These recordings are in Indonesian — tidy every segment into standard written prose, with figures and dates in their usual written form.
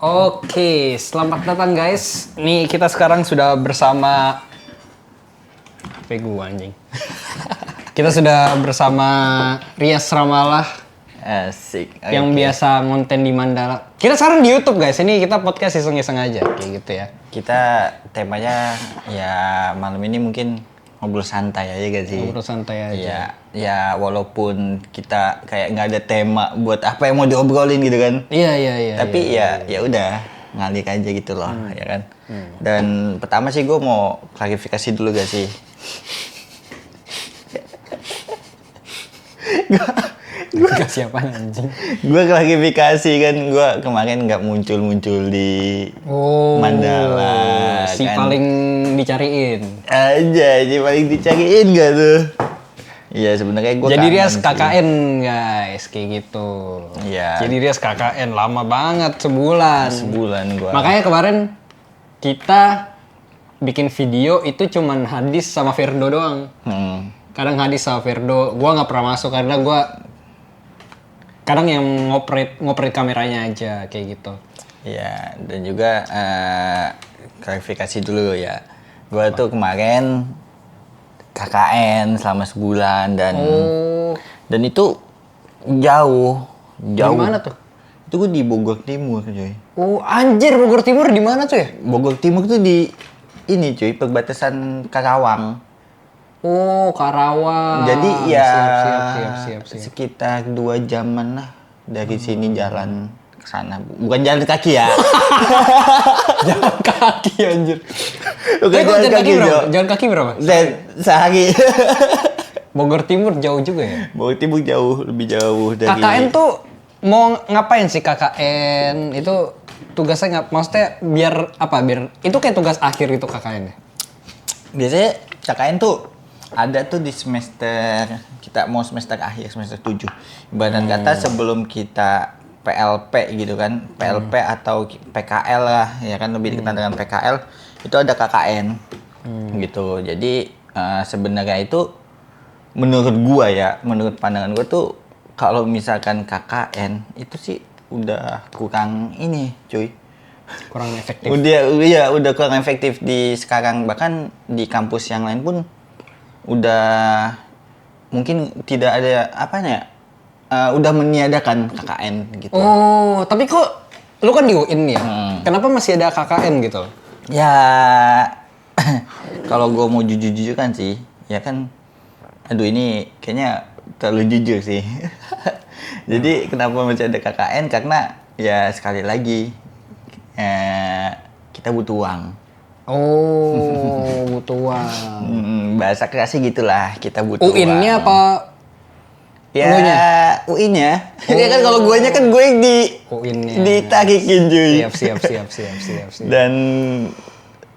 Oke, selamat datang guys. Nih kita sekarang sudah bersama gua anjing. Kita sudah bersama Rias Ramalah Asik. yang biasa ngonten di Mandala. Kita sekarang di YouTube guys. Ini kita podcast iseng-iseng aja kayak gitu ya. Kita temanya ya malam ini mungkin ngobrol santai aja gak sih? Ngobrol santai aja. Ya walaupun kita kayak nggak ada tema buat apa yang mau diobrolin gitu kan. Iya. Tapi ya udah ngalir aja gitu loh, ya kan. Dan pertama sih gue mau klarifikasi dulu gak sih? Gak siapa anjing. Gue klarifikasi kan, gue kemarin nggak muncul di Mandala. Si kan? paling dicariin. Aja paling dicariin gak tuh? Iya sebenarnya gue Jadi Rias KKN guys, kayak gitu. Iya. Jadi Rias KKN lama banget, sebulan. Sebulan gue. Makanya kemarin kita bikin video itu cuman Hadis sama Firdo doang. Kadang Hadis sama Firdo, gua nggak pernah masuk karena gua kadang yang ngoperate kameranya aja kayak gitu. Iya, dan juga klarifikasi dulu ya. Gue tuh kemarin KKN selama sebulan dan itu jauh. Di mana tuh? Itu gue di Bogor Timur, cuy. Oh anjir, Bogor Timur di mana tuh ya? Bogor Timur tuh di ini, cuy, perbatasan Karawang. Oh, Karawang. Jadi ya siap. sekitar 2 jaman lah dari sini jalan ke sana. Bukan jalan kaki ya. Jalan kaki anjir. Bukan jalan kaki berapa? Jo. Jalan kaki berapa? Sehari. Bogor Timur jauh juga ya? Bogor Timur jauh, lebih jauh dari... KKN tuh mau ngapain sih KKN? Itu tugasnya maksudnya biar apa? Biar itu kayak tugas akhir itu KKN ya? Biasanya KKN tuh ada tuh di semester, kita mau semester akhir, semester 7. Ibarat kata sebelum kita PLP gitu kan, PLP atau PKL lah, ya kan, lebih dikenal dengan PKL, itu ada KKN gitu. Jadi sebenarnya itu menurut gua ya, menurut pandangan gua tuh kalau misalkan KKN itu sih udah kurang ini, cuy. Kurang efektif. Udah kurang efektif di sekarang, bahkan di kampus yang lain pun udah mungkin tidak ada udah meniadakan KKN gitu. Oh, tapi kok lu kan di UIN ya? Kenapa masih ada KKN gitu? Ya kalau gue mau jujur kan sih, ya kan, aduh ini kayaknya terlalu jujur sih. Jadi kenapa masih ada KKN? Karena ya sekali lagi kita butuh uang. Oh, butuh uang. Bahasa kerasnya gitulah, kita butuh UIN-nya uang. apa? Ya, UI-nya. Ya kan kalau guanya kan gue UIN-nya. ditarikin cuy. Siap. Dan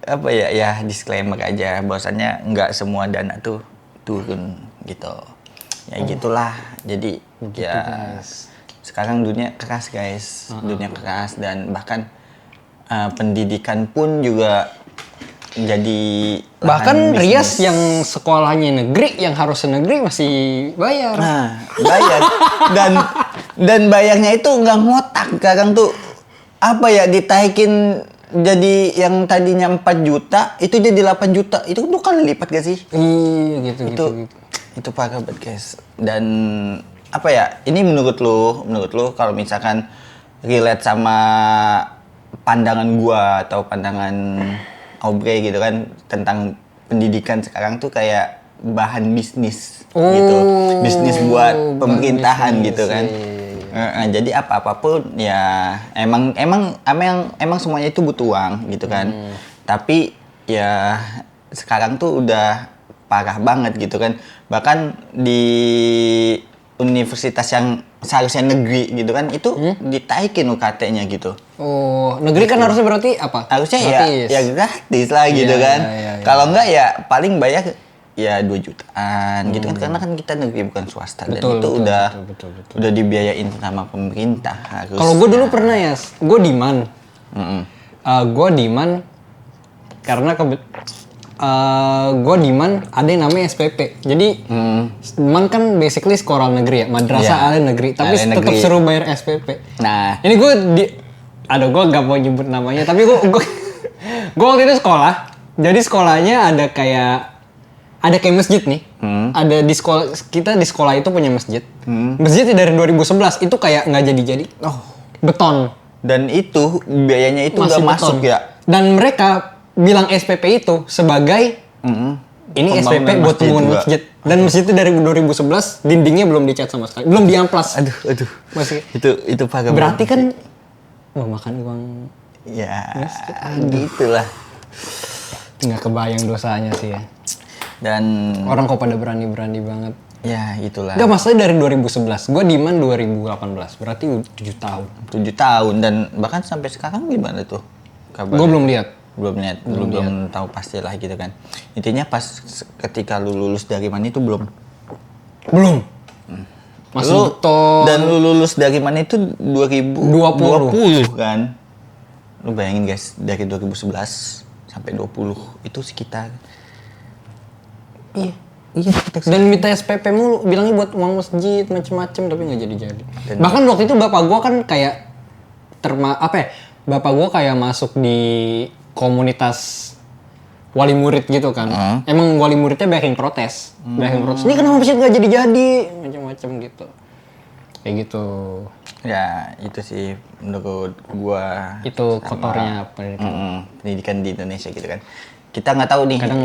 apa ya disclaimer aja bahwasannya nggak semua dana tuh turun gitu. Ya gitulah. Jadi gitu, ya guys. sekarang dunia keras guys. Dunia keras dan bahkan pendidikan pun juga jadi bahkan Rias yang sekolahnya negeri, yang harus negeri masih bayar. Nah, bayar. dan bayarnya itu nggak ngotak. Kadang tuh apa ya, ditaikin jadi yang tadinya 4 juta itu jadi 8 juta. Itu tuh kan lipat gak sih? Iya, gitu. Itu parah banget, guys. Dan apa ya? Ini menurut lu kalau misalkan relate sama pandangan gua atau pandangan Aubrey gitu kan tentang pendidikan sekarang tuh kayak bahan bisnis gitu, bisnis buat pemerintahan gitu kan. Jadi apapun ya emang semuanya itu butuh uang gitu kan. Tapi ya sekarang tuh udah parah banget gitu kan. Bahkan di universitas yang seharusnya negeri gitu kan itu ditaikin UKT-nya gitu. Oh, negeri kan harusnya berarti apa? Harusnya gratis. ya gratis lah gitu kan. Kalau enggak ya paling bayar ya 2 jutaan gitu kan, karena kan kita negeri bukan swasta. Betul, dan itu betul. udah dibiayain sama pemerintah harus. Kalau gue dulu pernah ya, gue diman. Gue diman karena gue diman ada yang namanya SPP. Jadi diman kan basically sekolah negeri ya, madrasah ada negeri, tapi tetap suruh bayar SPP. Nah, ini gue Aduh, gue gak mau nyebut namanya, tapi gue waktu itu sekolah. Jadi sekolahnya ada kayak masjid nih. Ada di sekolah, kita di sekolah itu punya masjid. Masjidnya dari 2011 itu kayak nggak jadi. Oh, beton. Dan itu biayanya itu Masih udah masuk beton. ya. Dan mereka bilang SPP itu sebagai ini SPP Pembangunan buat masjid pembangunan juga. masjid. Dan masjid itu dari 2011 dindingnya belum dicat sama sekali, belum diamplas. Aduh. Masih. Itu pakai. Berarti kan makan uang. Ya, gitulah. Nggak kebayang dosanya sih ya. Dan Orang kok pada berani-berani banget. ya itulah. Enggak, masalahnya dari 2011. Gue demand 2018. Berarti 7 tahun. 7 tahun dan bahkan sampai sekarang gimana tuh kabarnya? Gue belum lihat. Belum tahu pasti lah gitu kan. Intinya pas ketika lu lulus dari mana itu belum. Masih Lu, beton. dan lu lulus dari mana itu 2020 kan. Lu bayangin guys, dari 2011 sampai 20 itu sekitar. Iya. Dan minta SPP mulu, bilangnya buat uang masjid macem-macem, tapi nggak jadi. Bahkan waktu itu bapak gua kan kayak bapak gua kayak masuk di komunitas wali murid gitu kan. Emang wali muridnya banyak yang protes. Ini kenapa masjid nggak jadi, macam-macam gitu. Kayak gitu. Ya, itu sih menurut gua Itu kotornya pendidikan. pendidikan di Indonesia gitu kan. Kita nggak tahu nih. Kadang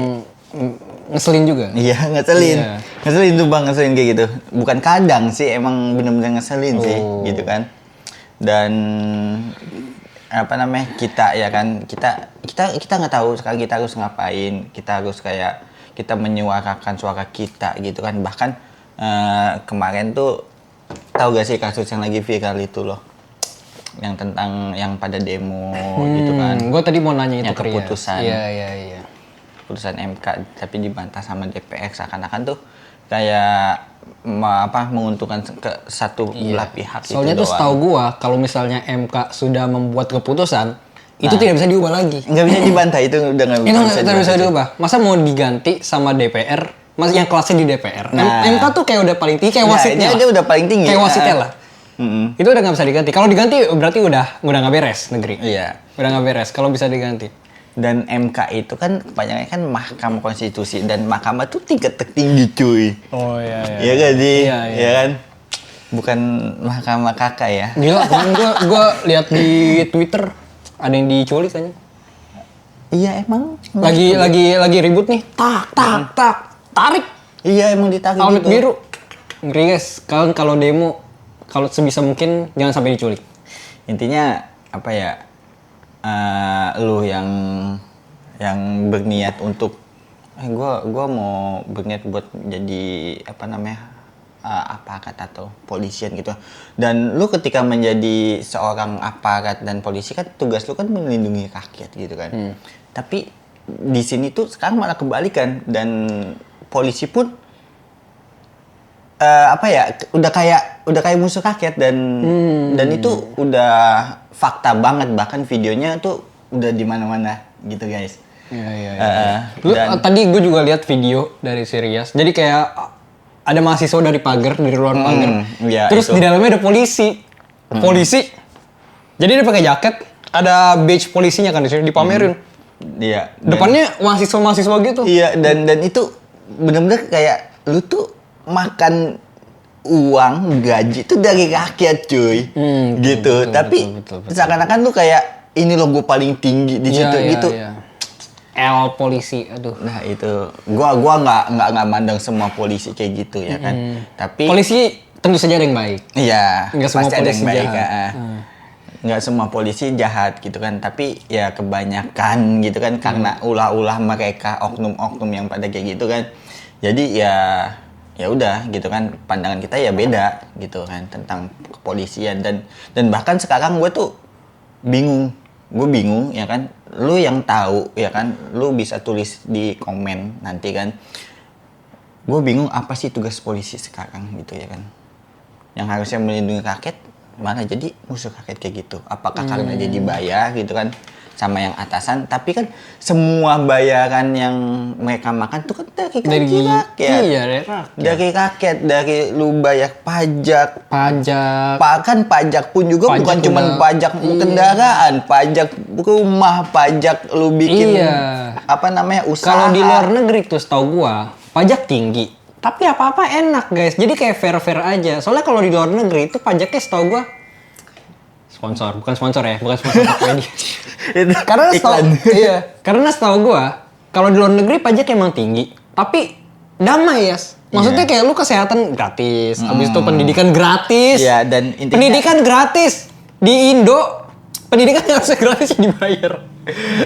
ngeselin juga. Iya, ngeselin. Iya. Ngeselin tuh Bang, ngeselin kayak gitu. Bukan kadang sih, emang bener-bener ngeselin sih, gitu kan. Dan apa namanya? Kita ya kan, kita nggak tahu sekarang kita harus ngapain. Kita harus kayak kita menyuarakan suara kita gitu kan. Bahkan kemarin tuh tahu gak sih kasus yang lagi viral itu loh. Yang tentang yang pada demo gitu kan. Gue tadi mau nanya itu Yang ke Rias. keputusan. Iya. Keputusan MK tapi dibantah sama DPR seakan-akan tuh kayak menguntungkan ke satu belah pihak. Soalnya itu tuh setahu gua kalau misalnya MK sudah membuat keputusan itu tidak bisa diubah lagi. nggak bisa dibantah, itu udah nggak Itu bisa nggak bisa sih. diubah. Masa mau diganti sama DPR? Mas yang kelasnya di DPR. MK tuh kayak udah paling tinggi, kayak wasitnya. dia udah paling tinggi. Kayak wasitnya lah. Itu udah nggak bisa diganti. Kalau diganti berarti udah nggak beres negeri. Iya. Udah nggak beres kalau bisa diganti. Dan MK itu kan kepanjangannya kan Mahkamah Konstitusi, dan mahkamah tuh tingkat tertinggi cuy. Oh iya. Iya kan sih? Iya. Iya kan? Bukan mahkamah kakak ya. Gila, kemarin gua lihat di Twitter ada yang diculik kayaknya. Iya emang. Lagi ribut nih. Tak. Tarik. Iya emang ditarik Helmet gitu. biru. Ngeri guys, kalian kalau demo kalau sebisa mungkin jangan sampai diculik. Intinya apa ya? Lu yang berniat untuk gua mau berniat buat jadi apa namanya? Aparat atau polisian gitu. Dan lu ketika menjadi seorang aparat dan polisi kan tugas lu kan melindungi rakyat gitu kan. Tapi di sini tuh sekarang malah kebalikan, dan polisi pun udah kayak musuh rakyat, dan itu udah fakta banget, bahkan videonya tuh udah di mana-mana gitu guys. Iya. Tadi gue juga lihat video dari Sirias. Jadi kayak ada mahasiswa dari pagar, dari luar pagar. Iya, Terus itu. di dalamnya ada polisi. Jadi dia pakai jaket, ada badge polisinya kan di sini dipamerin. Iya. Depannya mahasiswa gitu. Iya, dan itu bener-bener kayak lu tuh makan uang gaji tuh dari rakyat cuy. Gitu. Tapi betul. seakan-akan lu kayak ini loh gue paling tinggi di situ gitu. Iya. L polisi, aduh. Nah itu, gua nggak mandang semua polisi kayak gitu ya kan. Tapi Polisi tentu saja ada yang baik. iya, Nggak semua pasti ada yang polisi baik. jahat. Nggak semua polisi jahat gitu kan. Tapi ya kebanyakan gitu kan karena ulah-ulah mereka, oknum-oknum yang pada kayak gitu kan. Jadi ya udah gitu kan, pandangan kita ya beda gitu kan tentang kepolisian, dan bahkan sekarang gue tuh bingung ya kan. Lu yang tahu ya kan, lu bisa tulis di komen nanti kan. Gue bingung apa sih tugas polisi sekarang gitu ya kan. Yang harusnya melindungi rakyat malah jadi musuh rakyat kayak gitu. Apakah karena dia dibayar gitu kan sama yang atasan, tapi kan semua bayaran yang mereka makan tuh kan dari kaki rakyat. Iya, dari rakyat. Dari rakyat, dari lu bayar pajak. Pajak. Pajak pun juga Pajak bukan cuma udah- pajak kendaraan, pajak rumah, pajak lu bikin Iya. usaha. Kalau di luar negeri tuh setahu gua, pajak tinggi. Tapi apa-apa enak, guys. Jadi kayak fair-fair aja. Soalnya kalau di luar negeri itu pajaknya setahu gua bukan sponsor ya, bukan sponsor Tokopedia. Itu Karena setahu iklan. iya, karena setahu gua kalau di luar negeri pajak emang tinggi, tapi damai ya. Maksudnya kayak lu kesehatan gratis, habis itu pendidikan gratis. Iya, dan intinya Pendidikan gratis di Indo, pendidikan nggak usah gratis dibayar.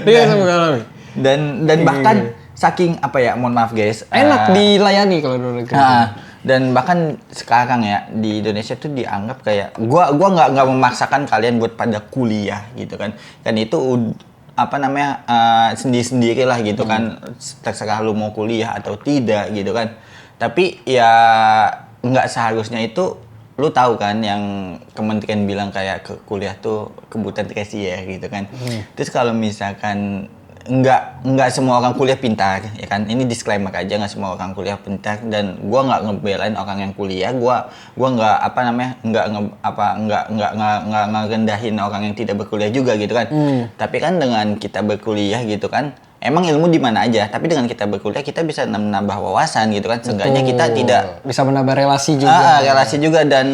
Dia bisa mengalami. dan bahkan saking mohon maaf guys, Enak dilayani kalau di luar negeri. dan bahkan sekarang ya di Indonesia tuh dianggap kayak gua nggak memaksakan kalian buat pada kuliah gitu kan itu sendiri-sendiri lah gitu kan, terserah lu mau kuliah atau tidak gitu kan, tapi ya nggak seharusnya itu. Lu tahu kan yang kementerian bilang kayak kuliah tuh kebutuhan tersier gitu kan. Terus kalau misalkan nggak semua orang kuliah pintar ya kan, ini disclaimer aja, nggak semua orang kuliah pintar, dan gua nggak ngebelain orang yang kuliah, gua nggak ngerendahin orang yang tidak berkuliah juga gitu kan. Tapi kan dengan kita berkuliah gitu kan, emang ilmu di mana aja, tapi dengan kita berkuliah kita bisa menambah wawasan gitu kan, seenggaknya kita tidak bisa menambah relasi juga. relasi juga, dan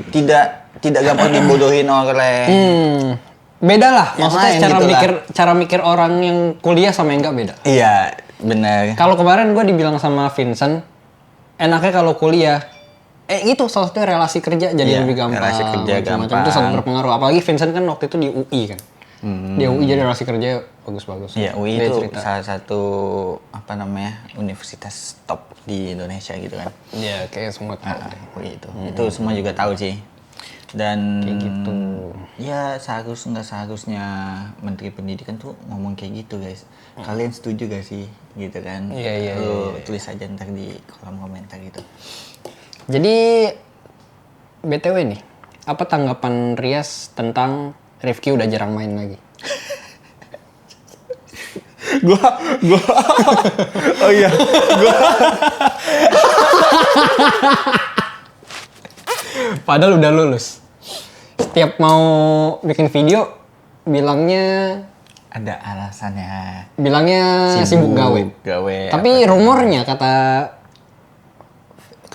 tidak gampang dibodohin oleh Beda lah, yang maksudnya lain cara gitu lah. cara mikir orang yang kuliah sama yang nggak beda. Iya, benar. Kalau kemarin gue dibilang sama Vincent, enaknya kalau kuliah, itu salah satunya relasi kerja jadi Iya, lebih gampang. relasi kerja macam-macam. Itu sangat berpengaruh. Apalagi Vincent kan waktu itu di UI kan. Di UI jadi relasi kerja bagus-bagus. Iya, UI Dia itu cerita. salah satu universitas top di Indonesia gitu kan. Iya, kayak semua tahu. UI itu semua juga tahu sih. Dan Kayak gitu. Ya seharusnya Menteri Pendidikan tuh ngomong kayak gitu guys. Kalian setuju gak sih gitu kan? Iya. Lu tulis aja ntar di kolom komentar gitu. Jadi BTW nih, apa tanggapan Rias tentang Rifki udah jarang main lagi? gua oh iya, Padahal udah lulus. Setiap mau bikin video bilangnya ada alasannya. sibuk gawe. Tapi rumornya kata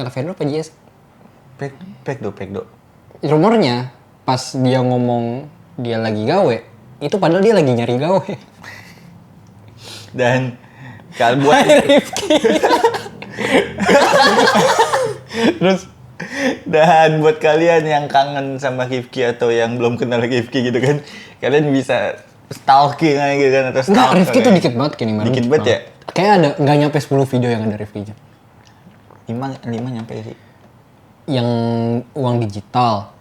Fedro apa JS? Pekdo. Rumornya pas dia ngomong dia lagi gawe, itu padahal dia lagi nyari gawe. Dan kalau buat Rifki. Terus dan buat kalian yang kangen sama Rifki atau yang belum kenal Rifki gitu kan, kalian bisa stalking aja gitu kan, atau enggak, stalk Rifki tuh dikit banget kayak nih. Dikit banget ya? Kayak ada nggak nyampe 10 video yang ada Rifki-nya. 5 nyampe sih. Yang uang digital.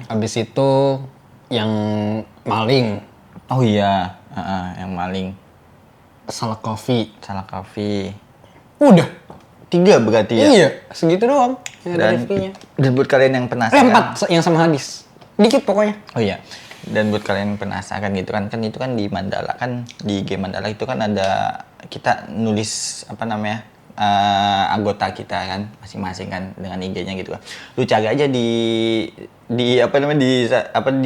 Habis itu yang maling, Oh iya, yang maling, salah coffee. salah kafe. Udah. 3 berarti ya. Iya, segitu doang yang ada Dan, Rifki-nya. dan buat kalian yang penasaran. 4 yang sama hadis. Dikit pokoknya. Oh iya. Dan buat kalian yang penasaran gitu kan itu kan di Mandala kan, di game Mandala itu kan ada kita nulis anggota kita kan masing-masing kan dengan IG-nya gitu kan. Lu cari aja di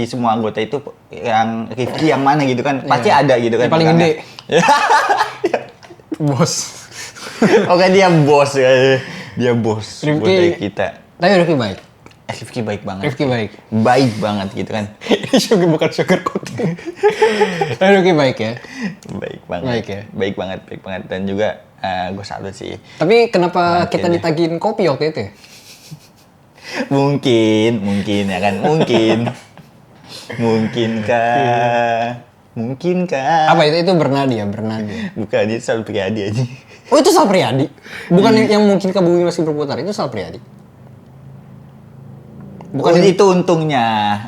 semua anggota itu yang Rifki yang mana gitu kan. Pasti ada gitu kan. Yang paling gede. Bos. Oke, dia bos ya. Dia bos buat dari kita. Tapi Rifki baik. Rifki baik banget. Rifki baik. Baik banget gitu kan. Ini bukan sugar coating. Tapi Rifki baik ya. Baik banget. Baik ya? Baik banget. Dan juga gue salut sih. Tapi kenapa kita ya. ditagihin kopi waktu itu ya? Mungkin ya kan. Mungkinkah? Apa itu Bernadi ya? Bukan, itu Sal Priadi aja. Oh itu Sal Priadi? Bukan yang mungkin bumi masih berputar, itu Sal Priadi. Bukan itu untungnya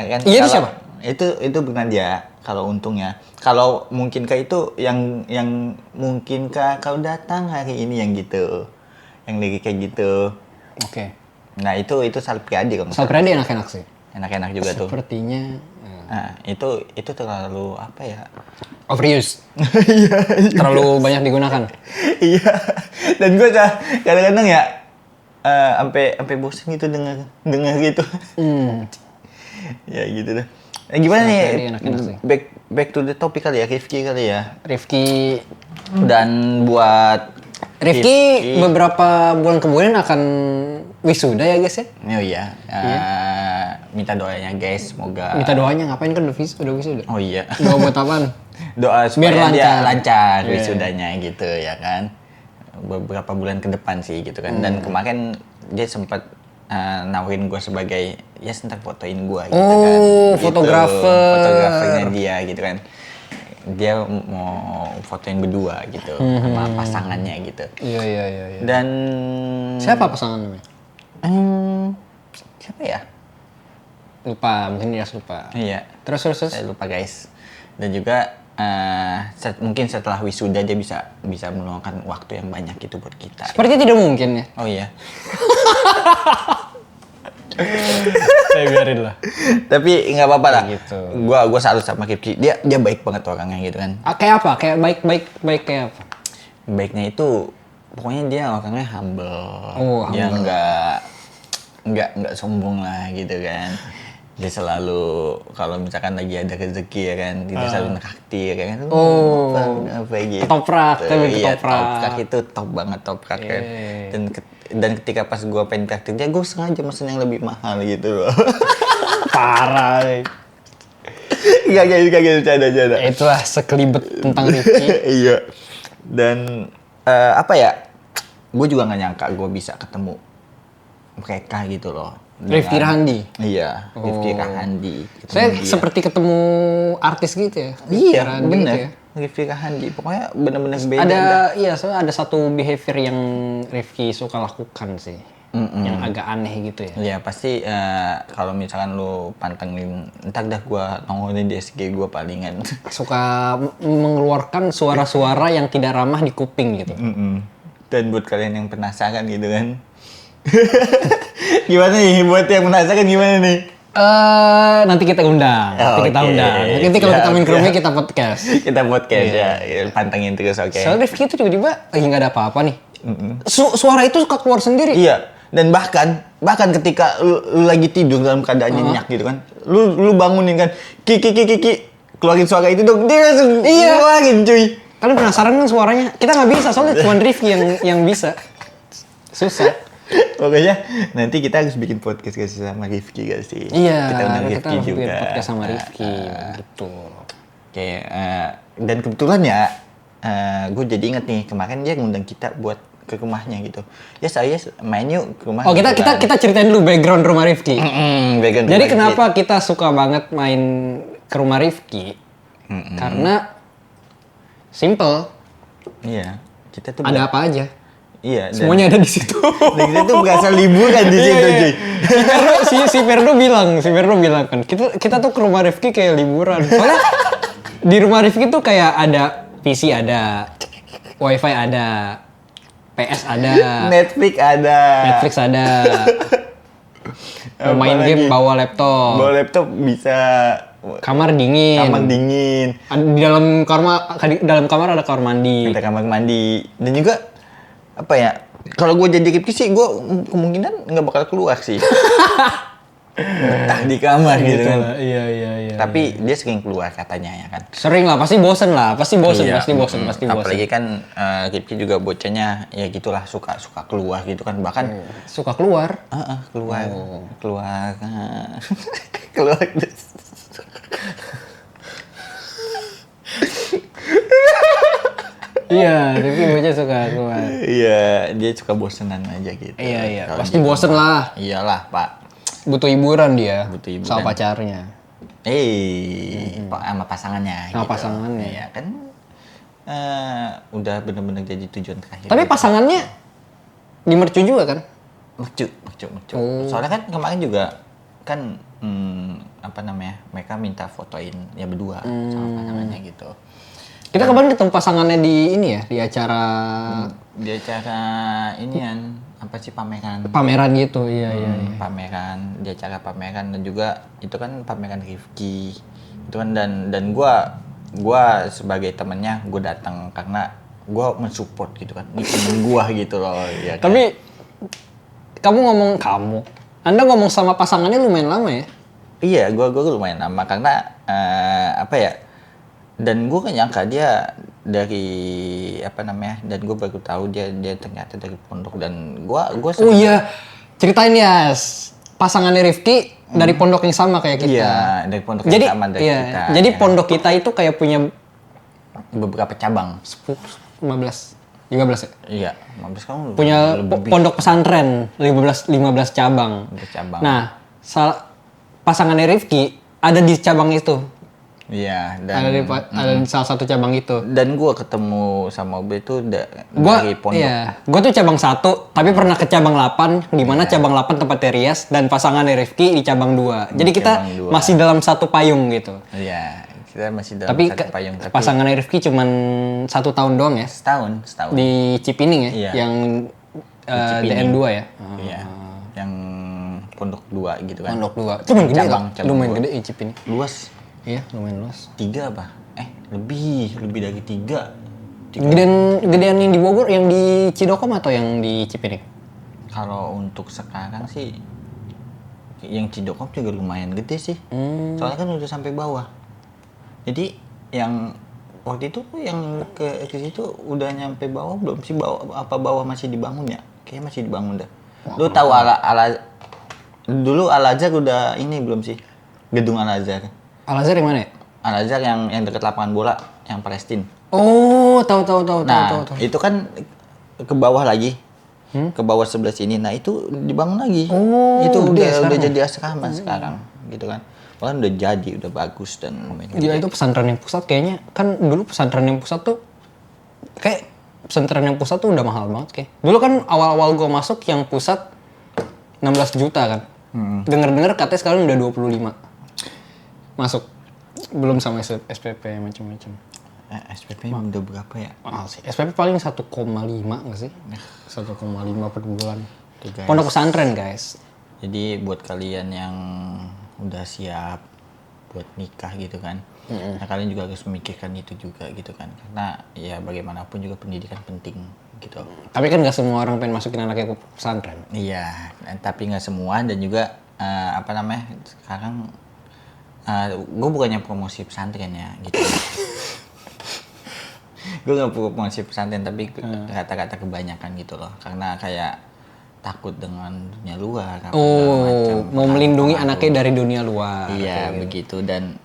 kan. Iya, itu siapa? Itu bukan dia. Kalau untungnya, kalau mungkinkah itu yang mungkinkah kau datang hari ini yang gitu, yang lagi kayak gitu. Oke. Nah itu Sal Priadi kalau Sal Priadi enak-enak sih. enak-enak juga tuh. Sepertinya Nah, itu terlalu apa ya? Overuse. Iya. Terlalu banyak digunakan. Iya. Dan gue kadang-kadang ya sampai bosan gitu dengar gitu. Ya gitu dah. Gimana nih? Enak-enak sih. Back to the topic kali ya, Rifki kali ya. Rifki Dan buat Rifki beberapa bulan kemudian akan wisuda ya guys ya. Oh iya. Minta doanya guys, semoga. Minta doanya ngapain kan udah wisuda. Oh iya. Doa buat apaan? Doa supaya Biar dia lancar. lancar Iya. wisudanya gitu ya kan. Beberapa bulan ke depan sih gitu kan. Dan kemarin dia sempat nawarin gue sebagai ya ntar fotoin gue gitu kan. Oh, Gitu. fotografer. Fotografernya dia gitu kan. Dia mau fotoin berdua gitu sama pasangannya gitu. Iya. Dan Siapa pasangan namanya? Siapa ya? Lupa, mungkin dia lupa. Iya. Terus. Saya lupa guys. Dan juga mungkin setelah wisuda dia bisa meluangkan waktu yang banyak gitu buat kita. Sepertinya tidak mungkin ya. Oh iya. Saya biarin lah. Tapi nggak apa-apa lah. Gitu. Gua salut sama Rifki. Dia baik banget orangnya gitu kan. Kayak apa? Kayak baik kayak apa? Baiknya itu pokoknya dia orangnya humble. Oh, Dia humble. nggak sombong lah gitu kan. Dia selalu kalau misalkan lagi ada rezeki ya kan, dia selalu naktir ya kan. Oh. Apa gitu. Ketoprak, tapi Iya, ketoprak. toprak itu top banget toprak kan. Dan ketika pas gua pengen traktir dia, gua sengaja mesen yang lebih mahal gitu loh. Parah. Gak bercanda. Itulah sekelibet tentang Rifki. Iya. Dan apa ya? Gue juga nggak nyangka gue bisa ketemu mereka gitu loh. Rifki Rahandi. Iya, Rifki Rahandi. Ketemu Saya dia. seperti ketemu artis gitu ya. Iya, Rahandi bener. gitu ya. Rifki Rahandi. Pokoknya bener-bener beda. Soalnya ada satu behavior yang Rifki suka lakukan sih. Yang agak aneh gitu ya. Iya, pasti kalau misalkan lu pantengin, entar dah gue nongolin di SG gue palingan. Suka mengeluarkan suara-suara yang tidak ramah di kuping gitu. Dan buat kalian yang penasaran gitu kan. Gimana nih? Buat yang penasaran gimana nih? Nanti kita undang. Nanti kita Oke, undang. Nanti kalau kita main ke rumahnya siap. kita podcast. Kita podcast ya, pantengin terus oke. Soalnya Rifki itu tiba-tiba lagi nggak ada apa-apa nih. Suara itu suka keluar sendiri. Iya, dan bahkan ketika lu lagi tidur dalam keadaan nyenyak gitu kan, lu bangunin kan, ki keluarin suara itu dong, dia langsung keluarin cuy. Kalian penasaran kan suaranya? Kita nggak bisa soalnya cuma Rifki yang bisa. Susah. Pokoknya nanti kita harus bikin podcast kasih sama Rifki gak sih? Iya, kita undang kita Rifki harus juga. bikin podcast sama Rifki gitu. Oke, dan kebetulan ya, gue jadi inget nih kemarin dia ngundang kita buat ke rumahnya gitu. Ya saya main yuk ke rumah. Oh kita ceritain dulu background rumah Rifki. Jadi kenapa kita suka banget main ke rumah Rifki? Karena simple, Iya, kita tuh ada apa aja. Iya, Semuanya ada di situ. dan kita tuh berasa liburan di situ cuy. Si Ferdo bilang kan, kita tuh ke rumah Rifki kayak liburan. Soalnya di rumah Rifki tuh kayak ada PC ada, WiFi ada, PS ada, Netflix ada. Mau main game bawa laptop. Bawa laptop bisa. Kamar dingin. Di dalam kamar ada kamar mandi. Ada kamar mandi. Dan juga apa ya? Kalau gue jadi Rifki sih, gue kemungkinan nggak bakal keluar sih. Entah di kamar gitu kan. Iya. Tapi dia sering keluar katanya ya kan. Sering lah, pasti bosen. Iya. Pasti bosen. Apalagi kan Rifki juga bocahnya ya gitulah suka keluar gitu kan, bahkan Suka keluar. keluar. Iya, Rifki bocah suka keluar. Iya, dia suka bosenan aja gitu. Iya, Kalau pasti gitu. bosen lah. Iyalah, Pak. Butuh hiburan dia. Butuh hiburan. Sama pacarnya. Pak, sama pasangannya. Sama pasangannya. Iya kan, udah bener-bener jadi tujuan terakhir. Tapi pasangannya di mercu juga kan? mercu. Oh. Soalnya kan kemarin juga kan mereka minta fotoin ya berdua sama pasangannya gitu. Kita kemarin ketemu pasangannya di ini ya, di acara Di acara inian apa sih pameran pameran gitu. Iya. pameran, di acara pameran, dan juga itu kan pameran Rifki Itu kan dan gua sebagai temennya gue datang karena gua mensupport gitu kan. Ini temen gua gitu loh ya kan? Tapi Anda ngomong sama pasangannya lumayan lama ya? Iya, gua lumayan lama karena apa ya? Dan gue gak nyangka dia dari apa namanya? Dan gue baru tahu dia ternyata dari pondok dan gue. Oh iya, ceritain ya. Pasangannya Rifki dari pondok yang sama kayak kita. Iya, dari pondok yang sama dari kita. Jadi ya. pondok kita itu kayak punya Beberapa cabang. 15 ya? Iya, 15 kamu Punya lebih. pondok pesantren 15 cabang. Cabang. Nah, pasangannya Rifki ada di cabang itu. Iya, Ada di salah satu cabang itu. dan gue ketemu sama Obe itu Gua dari pondok. iya, gua tuh cabang 1, tapi pernah ke cabang 8, di mana cabang 8 tempatnya Rias dan pasangannya Rifki di cabang 2. Jadi kita cabang 2. masih dalam satu payung gitu. Iya, kita masih dalam Tapi satu payung. Tapi pasangannya Rifki cuman 1 tahun doang ya setahun. di Cipining ya, Iya. yang Cipining. DN2 ya. Iya, yang pondok 2 gitu kan. Pondok 2. Itu lumayan gede Cabang lah. Lumayan 2. gede ya Cipining. Luas. Iya, lumayan luas. 3 apa? Lebih dari 3. Gedean yang di Bogor, yang di Cidokom atau yang di Cipining? Kalau untuk sekarang sih yang Cidokom juga lumayan gede sih. Soalnya kan udah sampai bawah. Jadi yang waktu itu yang ke situ udah nyampe bawah belum sih? Bawah masih dibangun ya? Kayaknya masih dibangun dah. Lu tahu dulu Al-Azhar udah ini belum sih? Gedung Al-Azhar. Al-Azhar yang mana ya? Al-Azhar yang dekat lapangan bola yang Palestina. Oh, tahu. Nah, itu kan ke bawah lagi. Ke bawah sebelah sini. Nah, itu dibangun lagi. Oh, itu gede udah sekarang. jadi asrama sekarang, gitu kan. Bahkan udah jadi, udah bagus dan lumayan Gila, gede. itu pesantren yang pusat kayaknya. Kan dulu pesantren yang pusat tuh kayak pesantren yang pusat tuh udah mahal banget kayak. Dulu kan awal-awal gua masuk yang pusat 16 juta kan. Dengar-dengar katanya sekarang udah 25. Masuk. Belum sama SPP macam-macam. SPP udah berapa ya? Mahal sih. SPP paling 1,5 nggak sih? 1,5 per bulan. Tuh, guys. Pondok pesantren guys. Jadi buat kalian yang udah siap buat nikah gitu kan, nah kalian juga harus memikirkan itu juga gitu kan, karena ya bagaimanapun juga pendidikan penting gitu. Tapi kan nggak semua orang pengen masukin anaknya ke pesantren. Iya, tapi nggak semua dan juga apa namanya sekarang gue bukannya promosi pesantren ya gitu. Gue nggak promosi pesantren tapi kata-kata kebanyakan gitu loh, karena kayak takut dengan dunia luar. Oh, mau melindungi anaknya dari dunia luar. Iya begitu dan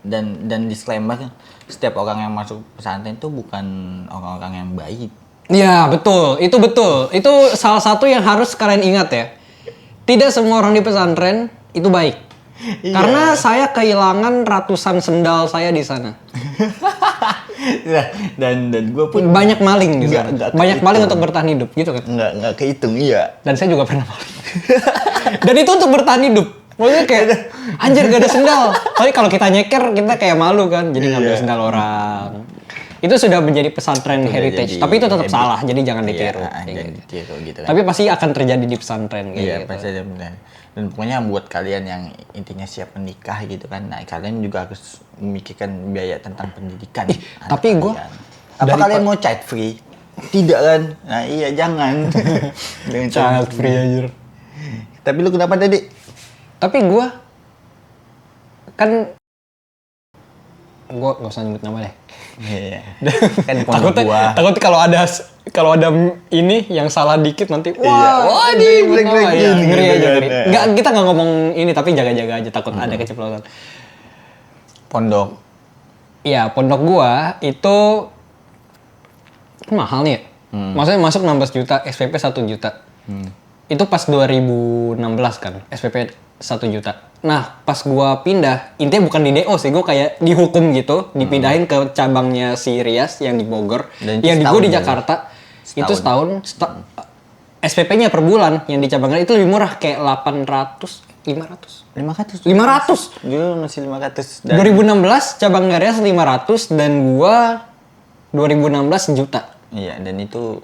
disclaimer, setiap orang yang masuk pesantren itu bukan orang-orang yang baik. Iya betul, itu betul. Itu salah satu yang harus kalian ingat ya. Tidak semua orang di pesantren itu baik. Iya. Karena saya kehilangan ratusan sendal saya di sana. dan gue pun Banyak maling di sana. Nggak Banyak kehitung. maling untuk bertahan hidup gitu kan. nggak kehitung iya. Dan saya juga pernah maling. Dan itu untuk bertahan hidup. Maksudnya kayak anjir gak ada sendal. Tapi kalau kita nyeker kita kayak malu kan. Jadi ngambil Iya. sendal orang. Itu sudah menjadi pesantren heritage. jadi Tapi itu tetap habit. salah. Jadi jangan Iya, ditiru. jangan ditiru gitu kan. Tapi pasti akan terjadi di pesantren kayak Iya gitu. pasti ada benar. Dan pokoknya buat kalian yang intinya siap menikah gitu kan, nah kalian juga harus memikirkan biaya tentang pendidikan. anak tapi gua kalian. Apa kalian mau child free? Tidak kan? Nah iya jangan. Jangan Child free anjir. Tapi lu kenapa tadi? Tapi gue kan gue gak usah nyebut nama deh. Iya. Kan pondok gua. Takut kalau ada ini yang salah dikit nanti Iya. wah Di nyebut nama. black-black Iya, gini, ngeri gitu aja kan. ngeri. Nggak, kita nggak ngomong ini tapi jaga-jaga aja takut ada keceplosan. Pondok. Iya, pondok gua itu mahal nih ya. Maksudnya masuk 16 juta, SPP 1 juta. Itu pas 2016 kan, SPP 1 juta. Nah, pas gua pindah, intinya bukan di DO sih, gua kayak dihukum gitu, dipindahin ke cabangnya si Rias yang di Bogor. Dan itu Yang di gua setahun di ya? Jakarta, itu setahun. SPP-nya per bulan yang di cabangnya itu lebih murah, kayak 500. 500. Dulu masih 500. 2016 cabang Rias 500 dan gua 2016 juta. Iya, dan itu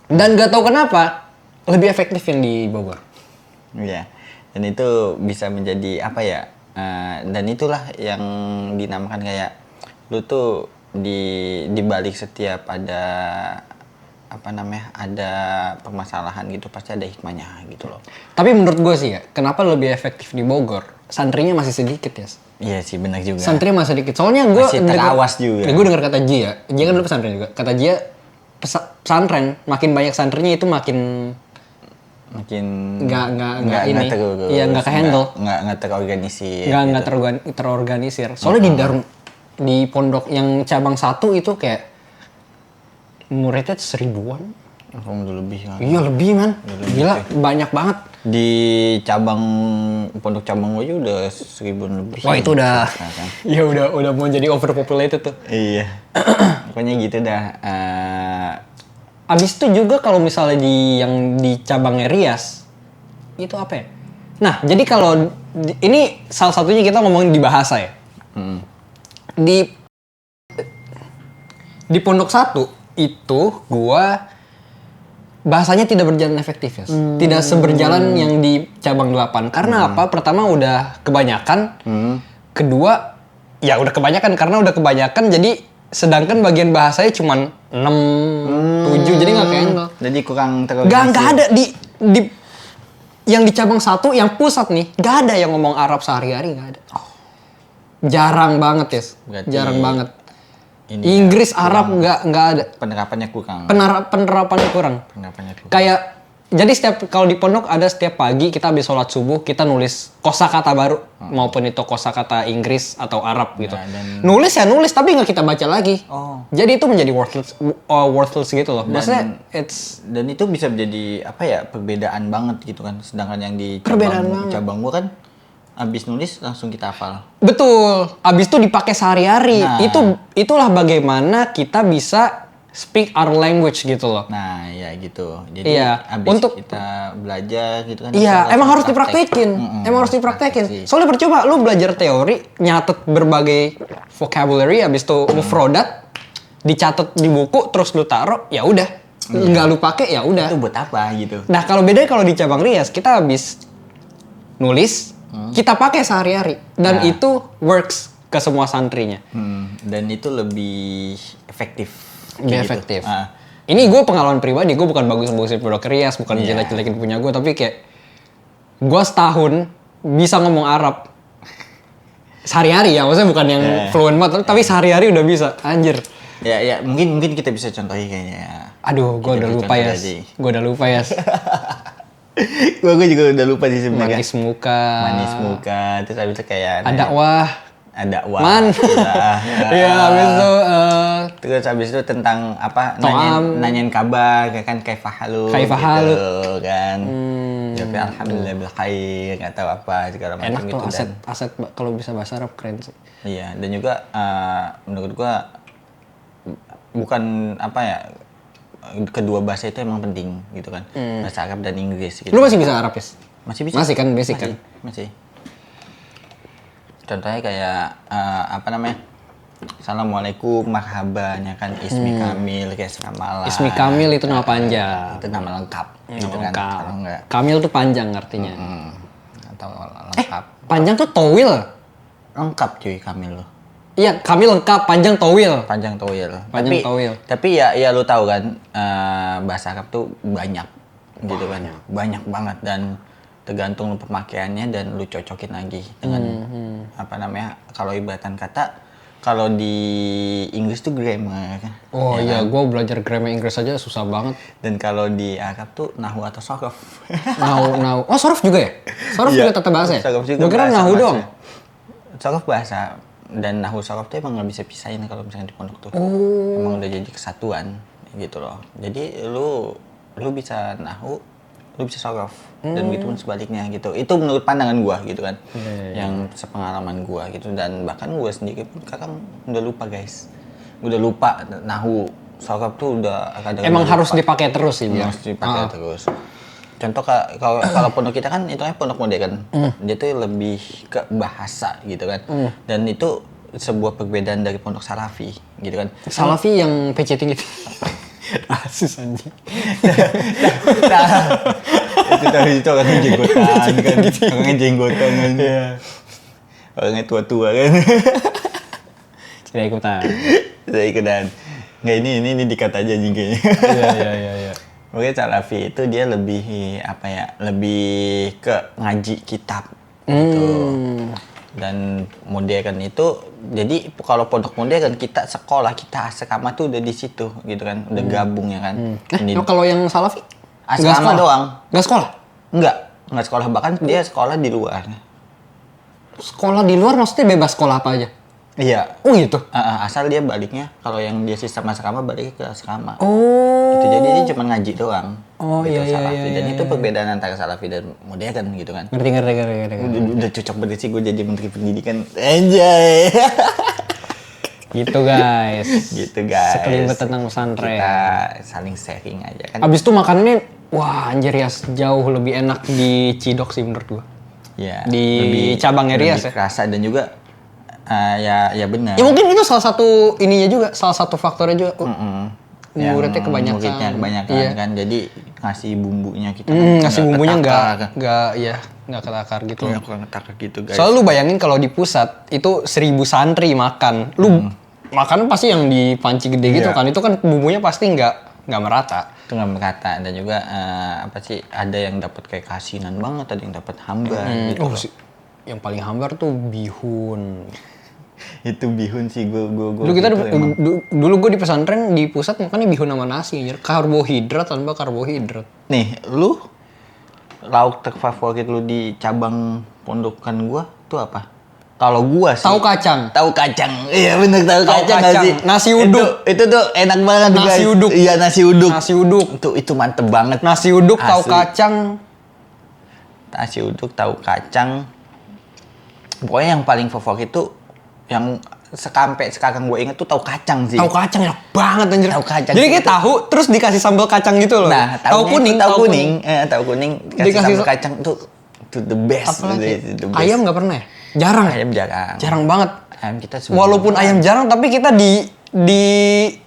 Dan gak tahu kenapa lebih efektif yang di Bogor. iya. Dan itu bisa menjadi apa ya? Dan itulah yang dinamakan kayak lu tuh di balik setiap ada ada permasalahan gitu pasti ada hikmahnya gitu loh. Tapi menurut gue sih ya, kenapa lebih efektif di Bogor? Santrinya masih sedikit ya. Iya sih benar juga. Santrinya masih sedikit. Soalnya gue masih terawas juga. Gue dengar kata Jia kan dulu pesantren juga. Kata Jia pesantren makin banyak santrinya itu makin nggak ini. Iya nggak kehandle. Nggak terorganisir. Nggak terorganisir. Soalnya di pondok yang cabang 1 itu kayak muridnya 1000-an. Udah lebih kan? Iya lebih man. Gila banyak banget. Di pondok cabang gue udah 1000-an lebih. Wah itu udah. Iya udah mau jadi overpopulated tuh. Iya. Pokoknya gitu dah. Abis itu juga kalau misalnya yang di cabangnya Rias itu apa ya? Nah jadi kalau ini salah satunya kita ngomongin di bahasa ya. Di pondok 1 itu gua bahasanya tidak berjalan efektif ya. Tidak seberjalan yang di cabang 8. Karena apa? Pertama udah kebanyakan. Kedua ya udah kebanyakan karena udah kebanyakan jadi sedangkan bagian bahasanya cuman 6 7 jadi nggak kehandle. Jadi kurang terorganisir. Nggak ada di yang di cabang 1 yang pusat nih nggak ada yang ngomong Arab sehari-hari nggak ada. Jarang banget ya. Jarang banget. Inggris, Arab nggak ada. Penerapannya kurang. Penerapannya kurang. Kayak jadi kalau di pondok ada setiap pagi kita habis sholat subuh kita nulis kosakata baru maupun itu kosakata Inggris atau Arab gitu. Nulis tapi nggak kita baca lagi. Jadi itu menjadi worthless gitu loh. Maksudnya dan itu bisa menjadi perbedaan banget gitu kan. Sedangkan yang di cabang gua kan abis nulis langsung kita hafal. Betul. Abis itu dipakai sehari-hari. Nah, itulah bagaimana kita bisa speak our language gitu loh. Nah, ya gitu. Jadi abis kita belajar gitu kan. Iya, emang harus dipraktekin. Emang harus dipraktekin. Soalnya percuma lu belajar teori, nyatet berbagai vocabulary, abis itu mufrodat, dicatat di buku, terus lu taruh, ya udah. Nggak lu pakai, ya udah. Itu buat apa gitu. Nah, kalau bedanya kalau di cabang Rias, kita habis nulis, kita pakai sehari-hari dan itu works ke semua santrinya. Dan itu lebih efektif. Lebih efektif. Ini gue pengalaman pribadi, gue bukan bagus-bagusin pondok Rias, bukan jelek-jelekin punya gue, tapi kayak gue setahun bisa ngomong Arab sehari-hari ya, maksudnya bukan yang fluent banget, tapi sehari-hari udah bisa, anjir. Ya mungkin kita bisa contohin kayaknya. Aduh, gue udah lupa ya. Gue juga udah lupa sih sebenarnya. Manis muka. Terus abis itu kayak ada wah. Man. Iya, habis itu terus habis itu tentang nanyain kabar kayak fahalu gitu kan. Tapi alhamdulillah bil khair atau apa segala macam enak gitu. Enak tuh aset kalau bisa bahasa Arab keren sih. Iya, dan juga menurut gua bukan kedua bahasa itu emang penting gitu kan. Bahasa Arab dan Inggris gitu. Lu masih bisa Arab, Yes? Masih bisa. Masih kan basic kan? Masih. Contohnya kayak Assalamualaikum, marhaban ya kan, Ismi Kamil kayak selamat malam. Ismi Kamil itu nama panjang. Itu nama lengkap gitu kan. Kalau enggak Kamil tuh panjang artinya. Atau lengkap. Panjang tuh towil. Lengkap cuy Kamil lo. Iya, Kamil lengkap, panjang towil. Tapi ya lu tahu kan bahasa Arab tuh banyak gitu kan. Banyak banget dan tergantung lu pemakaiannya dan lu cocokin lagi dengan kalau ibaratan kata kalau di Inggris tuh grammar kan. Oh iya, gue belajar grammar Inggris aja susah banget. Dan kalau di Arab tuh nahwu atau sorof. Nahwu. Oh, sorof juga ya? Sorof juga tata bahasa ya? Gue kira nahwu doang. Sorof bahasa. Dan nahwu sorof tuh emang nggak bisa pisahin kalau misalnya di pondok tuh. Emang udah jadi kesatuan gitu loh. Jadi lu bisa nahwu, lu bisa sorof. Dan gitu pun sebaliknya gitu. Itu menurut pandangan gua gitu kan. Yang sepengalaman gua gitu. Dan bahkan gua sendiri pun kadang udah lupa guys. Udah lupa nahwu sorof tuh udah kadang emang harus dipakai terus sih. Harus dipakai terus. Contoh kalau pondok kita kan itu pondok modern. Dia tuh lebih ke bahasa gitu kan. Dan itu sebuah perbedaan dari pondok salafi gitu kan. Salafi yang PC tinggi. Asus anjing. Itu orang jenggotan kan. Orang jenggotan kan. Orangnya tua-tua kan. Tidak ikutan. Tidak ikutan. Nggak, ini dikat aja kayaknya. Iya. Mungkin Salafi itu dia lebih apa ya? Lebih ke ngaji kitab gitu. Dan modern itu jadi kalau pondok modern kita sekolah, kita asrama tuh udah di situ gitu kan. Udah gabung ya kan. Kalau yang Salafi? Asrama doang. Nggak sekolah? Enggak sekolah, bahkan dia sekolah di luar. Sekolah di luar maksudnya bebas sekolah apa aja? Iya. Oh gitu? Asal dia baliknya, kalau yang dia sistem asrama baliknya ke asrama. Oh. Itu jadi dia cuma ngaji doang. Oh gitu, iya. Dan itu perbedaan antara Salafi dan modern gitu kan. Ngerti. Udah cocok banget sih gue jadi menteri pendidikan. Anjay. Gitu guys. Sekelibet tentang pesantren. Kita saling sharing aja kan. Abis itu makannya, wah anjir ya jauh lebih enak di Cidok sih menurut gua. Ya, Di cabangnya Rias ya. Kerasa dan juga ya benar. Ya mungkin itu salah satu ininya juga, salah satu faktornya juga. Muridnya kebanyakan. Muridnya kebanyakan Iya. kan. Jadi ngasih bumbunya kita. Ngasih bumbunya nggak ketakar gitu. Nggak kurang ketakar gitu guys. Soalnya lu bayangin kalau di pusat itu 1000 santri makan, lu makan pasti yang di panci gede gitu Iya. kan, itu kan bumbunya pasti nggak merata. Itu nggak merata dan juga apa sih, ada yang dapat kayak kasinan banget, ada yang dapat hambar gitu. Oh sih, yang paling hambar tuh bihun. Itu bihun sih gue Dulu kita dulu gue di pesantren di pusat makannya bihun sama nasi, anjir. Karbohidrat tanpa karbohidrat. Nih, lu lauk terfavorit lu di cabang pondokan gua tuh apa? Kalau gua sih Tahu kacang. Tahu kacang. Iya bener, tahu Tahu kacang kacang. sih. Nasi uduk. Itu tuh enak banget Nasi guys. uduk. Iya, nasi uduk. Nasi uduk. Itu mantep banget. Nasi uduk, tahu Asli. kacang. Nasi uduk, tahu kacang. Pokoknya yang paling favorit itu yang sampai sekarang gue inget tuh tahu kacang sih. Tahu kacang enak banget anjir. Tahu kacang Jadi kayak itu- tahu terus dikasih sambal kacang gitu loh. Nah, tahu kuning. tahu kuning dikasih sambal kacang tuh the best. Apalagi? The best. Ayam nggak pernah ya? Jarang. Ayam jarang. Jarang banget. Ayam kita semua. Walaupun ayam jarang tapi kita di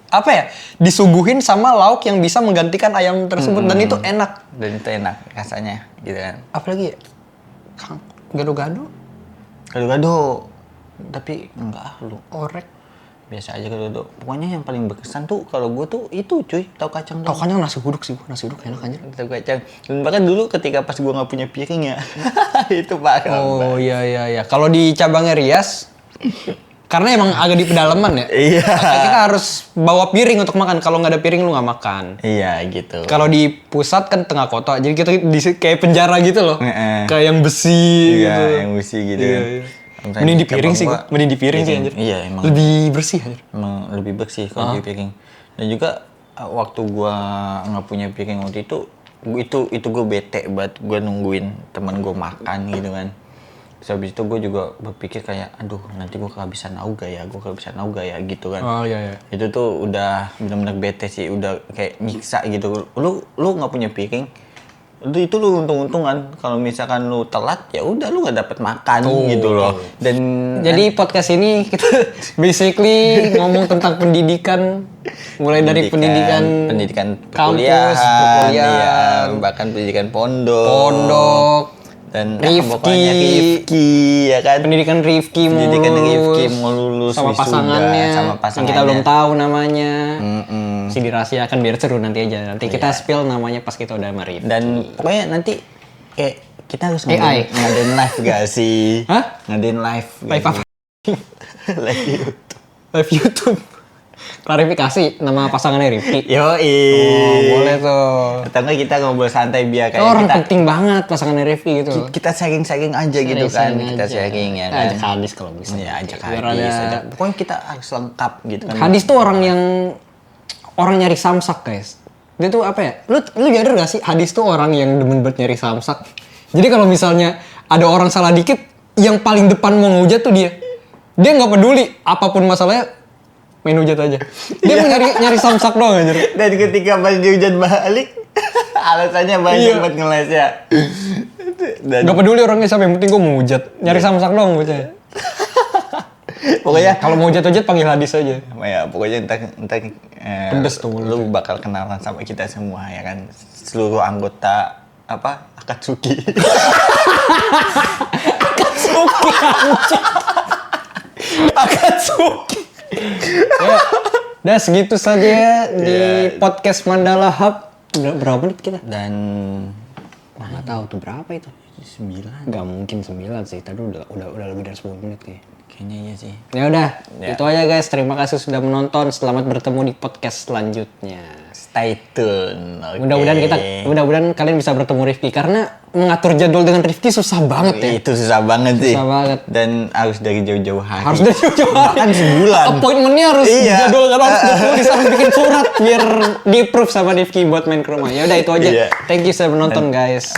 apa ya? Disuguhin sama lauk yang bisa menggantikan ayam tersebut dan itu enak. Dan itu enak rasanya gitu kan. Apalagi ya? Gado-gado, Gado-gado. Tapi enggak lu. orek. Biasa aja gado-gado. Pokoknya yang paling berkesan tuh kalau gue tuh itu cuy, tahu kacang Tahu doang. kacang nasi uduk sih, nasi uduk enak anjir. Tahu kacang. Dan bahkan dulu ketika pas gue nggak punya piring ya, itu parah. Oh iya. Kalau di cabangnya Rias, karena emang agak di pedalaman ya. Iya. Kita harus bawa piring untuk makan. Kalau nggak ada piring lu nggak makan. Iya gitu. Kalau di pusat kan tengah kota, jadi kita kayak penjara gitu loh. Kayak yang besi Iya, gitu. yang besi gitu. Iya. Mending di piring sih, mending di piring sih anjir. Iya emang. Lebih bersih anjir. Emang lebih bersih kalau di piring. Dan juga waktu gua nggak punya piring waktu itu gue bete banget, gue nungguin teman gue makan gitu kan. Terus habis itu gue juga berpikir kayak, aduh nanti gue kehabisan auga ya gitu kan. Oh iya. Itu tuh udah benar-benar bete sih, udah kayak nyiksa gitu. Lu nggak punya piring, itu lu untung-untungan. Kalau misalkan lu telat ya udah lu nggak dapet makan gitu loh. Dan Jadi podcast ini kita basically ngomong tentang pendidikan, mulai dari pendidikan kampus, perkuliahan, perkuliahan, iya, bahkan pendidikan pondok dan pokoknya Rifki ya kan. pendidikan Rifki mau lulus sama wisuda, pasangannya, sama yang kita belum tahu namanya. Mm-mm. Si dirahasiakan biar seru nanti aja. Nanti kita spill namanya pas kita udah sama Rifki. Dan pokoknya nanti kita harus AI. ngadain live gak sih? Hah? Ngadain live. Live apa? Live YouTube. Live YouTube. Klarifikasi nama pasangannya Rifki. Yoi. Oh, boleh tuh. Atau enggak kita ngobrol santai biar kayak Orang kita penting banget pasangannya Rifki gitu. kita sharing aja gitu kan. Kita sharing ya kan. Ajak Hadis kalau bisa. Ya ajak Biar Hadis. ada- Pokoknya kita harus lengkap gitu kan. Hadis tuh orang nyari samsak guys. Dia tuh apa ya? Lu nyadar gak sih Hadis tuh orang yang demen banget nyari samsak. Jadi kalau misalnya ada orang salah dikit, yang paling depan mau ngehujat tuh dia. Dia nggak peduli apapun masalahnya, main hujat aja. Dia mau nyari samsak doang aja. Dan ketika pas dihujat balik, alasannya banyak Iya. buat ngeles ya. Dan Gak peduli orangnya siapa, yang penting gue mau hujat. Nyari samsak doang bocah. pokoknya Kalau mau hujat-hujat panggil Hadis aja. ya pokoknya entar Pedes tuh mulutnya. lu bakal kenalan sama kita semua ya kan, seluruh anggota Akatsuki. Akatsuki. Ya, udah segitu saja di podcast Mandala Hub. Udah berapa menit kita? Dan Nggak tahu tuh berapa itu. 9 Nggak mungkin 9 sih. Tadi udah lebih dari 10 menit kayak. kayaknya iya sih. Ya udah, Ya. itu aja guys. Terima kasih sudah menonton. Selamat bertemu di podcast selanjutnya. Stay tune. Oke. Mudah-mudahan kalian bisa bertemu Rifki karena mengatur jadwal dengan Rifki susah banget ya. Itu susah banget sih. Susah banget. Dan harus dari jauh-jauh hari. Harus dari jauh-jauh hari. Bahkan sebulan. Appointmentnya harus Iya. jadwal harus ditulis, harus bikin surat biar di-approve sama Rifki buat main ke rumah. Ya udah itu aja. Iya. Thank you sudah menonton guys.